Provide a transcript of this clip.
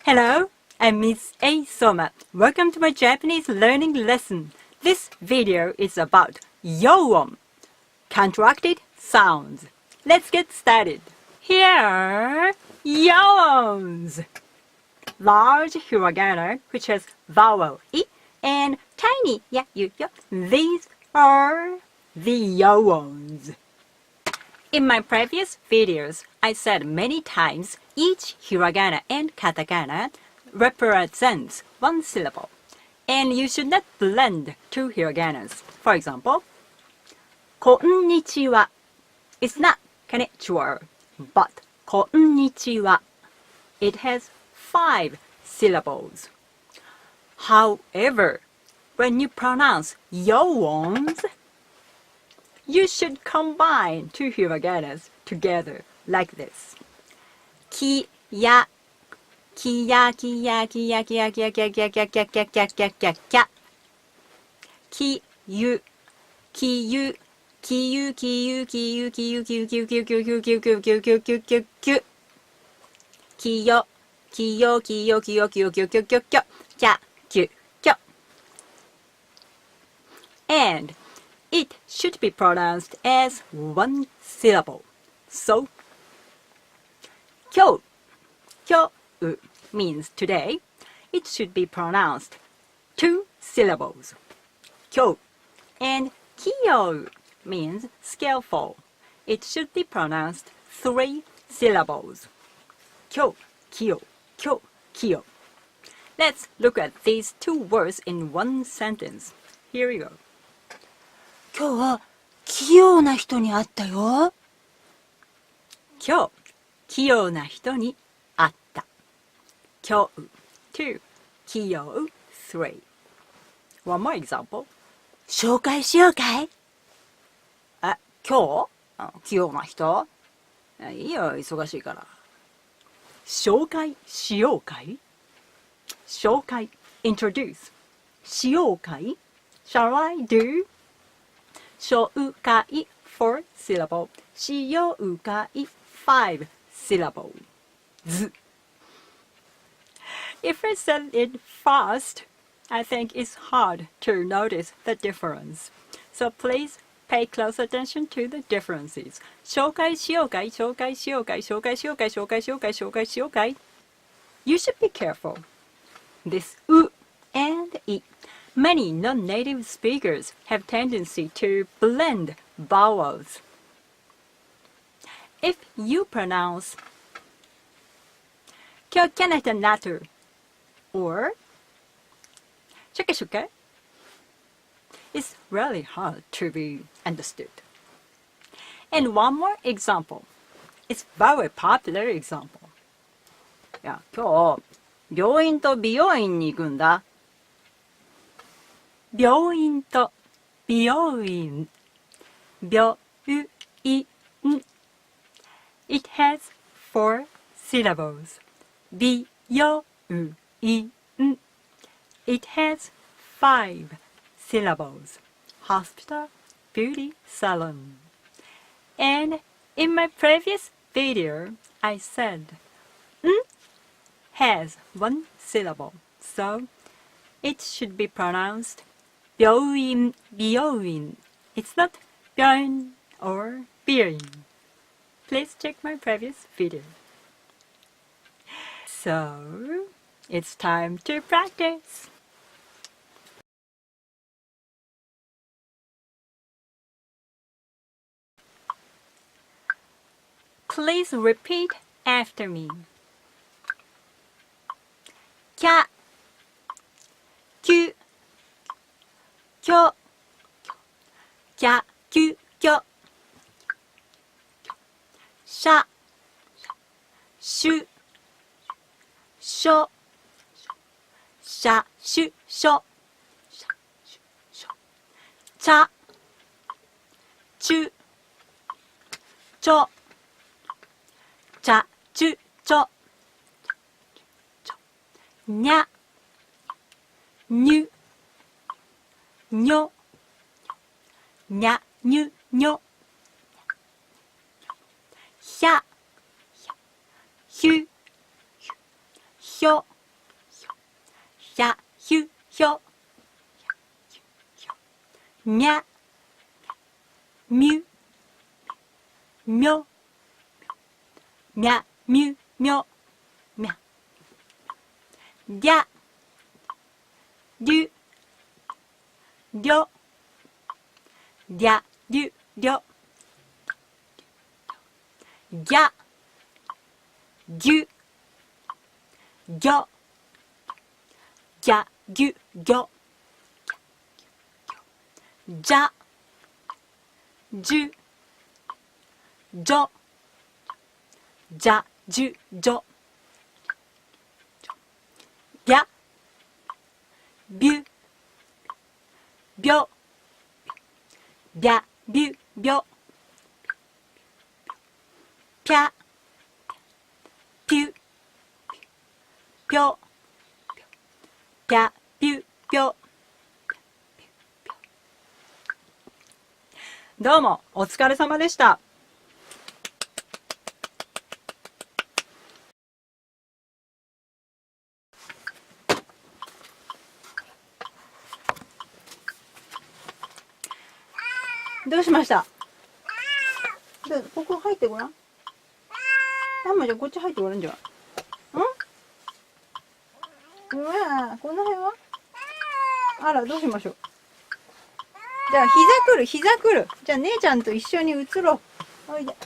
Hello, I'm Miss A Soma. Welcome to my Japanese learning lesson. This video is about Yoon, contracted sounds. Let's get started. Here are Yoons. Large hiragana, which has vowel I, and tiny ya, yu, yo. These are the Yoons. In my previous videos, I said many times each hiragana and katakana represents one syllable, and you should not blend two hiraganas. For example, konnichiwa is not konnichiwa, but konnichiwa. It has 5 syllables. However, when you pronounce Yoons, you should combine two hiraganas together like this. Ki ya, ki ya, ki ya, ki ya, ki ya, ki ya, ki ya, ki ya, ki ya, ki ya, ki ya, ki ya, ki ya, ki ya, ki ya. Ki yu, ki yu, ki yu, ki yu, ki yu, ki yu, ki yu, ki yu, ki yu, ki yu, ki yu, ki yu, ki yu, ki yu, ki yu, ki yu, ki yu. Ki yo, ki yo, ki yo, ki yo, ki yo, ki yo, ki yo, ki yo, ki yo, kya, kyu, kyo. And it should be pronounced as one syllable. So, kyo, kyo means today. It should be pronounced 2 syllables. Kyo. And kyo means skillful. It should be pronounced 3 syllables. Kyo, kyo, kyo, kyo. Let's look at these 2 words in one sentence. Here we go. 今日は器用な人に会ったよ。今日、器用な人に会った。今日、2、器用、3。One more example. 紹介しようかい？今日器用な人いいよ、忙しいから。紹介しようかい？紹介、introduce。しようかい？ Shall I do? 紹介 4 syllable. しようかい 5 syllable. Z. If I said it fast, I think it's hard to notice the difference. So please pay close attention to the differences. 紹介しようかい？紹介しようかい？紹介しようかい？紹介しようかい？紹介しようかい？ You should be careful. This u and i. Many non-native speakers have tendency to blend vowels. If you pronounce kyo kanata natu or shuke, it's really hard to be understood. And one more example. It's very popular example. いや、今日病院と美容院に行くんだ。病院と美容院。病院。It has 4 syllables. 美容院。It has 5 syllables. Hospital, beauty salon. And in my previous video, I said has 1 syllable. So it should be pronounced 病院, 美容院. It's not 病院 or 病院. Please check my previous video. So, it's time to practice. Please repeat after me. きゃ、きゅ、きょ、きゃ、きゅ、きょ。しゃ、しゅ、しょ、しゃ、しゅ、しょ。ちゃ、ちゅ、ちょ、ちゃ、ちゅ、ちょ。にゃ、にゅ、にょ、にゃ、にゅ、にょ。ひゃ、ひゅ、ひょ、ひゃ、ひゅ、ひょ。みゃ、みゅ、みょ。みゃ、みゅ、みょ。みゃ。りゃ、りゅ、りょ。りゃ、りゅ、りょ。ぎゃ、ぎゅ、ぎょ。ぎゃ、ぎゅ、ぎょ。じゃ、じゅ、じょ。じゃ、じゅ、じょ。びゃ、びゅ、びょ。びゃ、びゅ、びょ。ぴゃ、ぴゅ、ぴょ。ぴゃ、ぴゅ、ぴょ。どうもお疲れ様でした。どうしました？ここ入ってごらん。ママじゃあこっち入ってごらんじゃん。うわこの辺は？あらどうしましょう。じゃあ膝くる。じゃあ姉ちゃんと一緒に移ろう。おいで。